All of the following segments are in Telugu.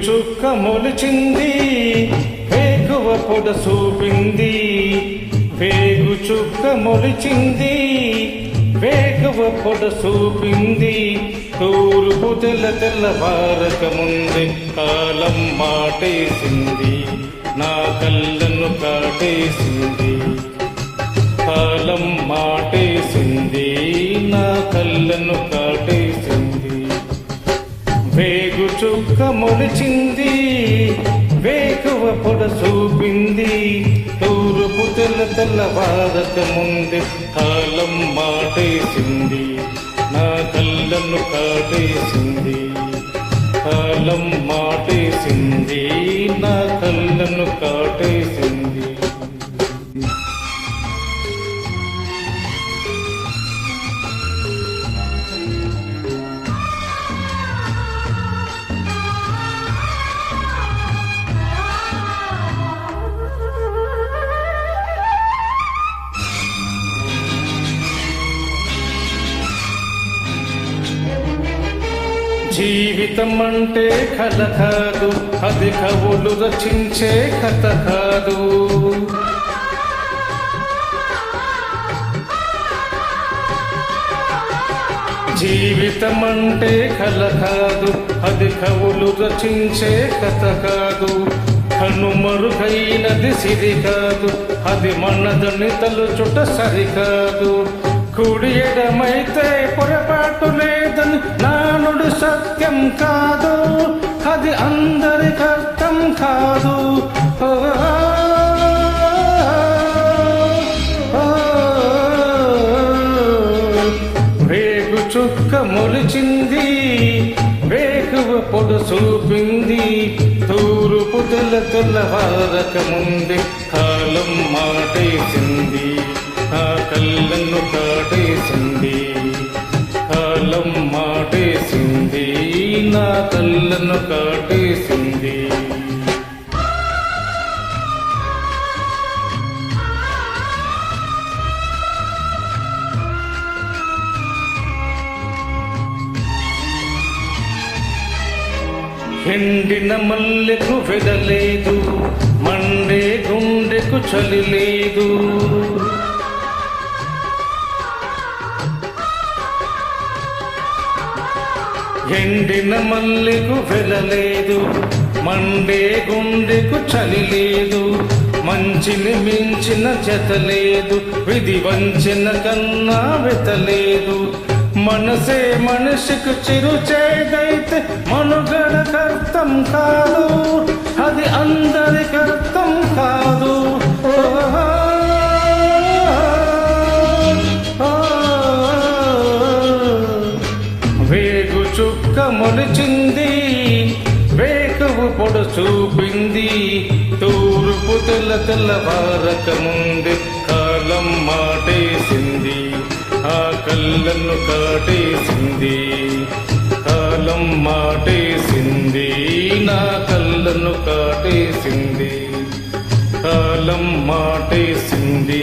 చుక్క మొలిచింది, వేగువ పొడ చూపింది. వేగు చుక్క మొలిచింది, వేగువ పొడ చూపింది. తూర్పు తెల్లవారక ముందే కాలం మాటేసింది, నా కళ్ళను కాటేసింది. కాలం మాటేసింది, నా కళ్ళను కాటేసింది. వేగు చుక్క మొలిచింది, వేకువ పొడ చూపింది. తూర్పు తెల్లవారక ముందే కాలం మాటేసింది, నా కళ్ళను కాటేసింది. కాలం మాటేసింది, నా కళ్ళను కాటేసింది. జీవితం అంటే కథ కాదు, అది కవులు రచించే కథ కాదు. జీవితం అంటే కథ కాదు, అది కవులు రచించే కథ కాదు. కనుమరుగైనది సిరి కాదు, అది మనదని తలుచుట సరికాదు. కుడి ఎడమైతే పొరపాటు లేదని నానుడు సత్యం కాదు, అది అందరికి అర్థం కాదు. వేగు చుక్క మొలిచింది, వేగువ పొడ చూపింది. తూర్పు తెల్లవారక ముందే కాలం మాటేసింది, నా కళ్ళను కాటేసింది. కాలం మాటేసింది, నా కళ్ళను కాటేసింది. ఎండిన మల్లెకు వెదలేదు, మండే గుండెకు చలి లేదు. ఎండిన మల్లెకు వెదలేదు, మండే గుండెకు చలి లేదు. మంచిని మించిన జత లేదు, విధి వంచిన కన్నా వెతలేదు. మనసే మనిషికి చిరుచేదైతే మనుగడకు అర్థం కాదు, అది అందరికి అర్థం కాదు. వేగు చుక్క మొలిచింది, వేకువ పొడ చూపింది. తూర్పు తెల్లవారక ముందే కాలం మాటేసింది, ఆ కళ్ళను కాటేసింది. కాలం మాటేసింది, నా కళ్ళను కాటేసింది. కాలం మాటేసింది,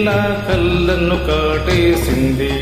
నా కళ్ళను కాటేసింది.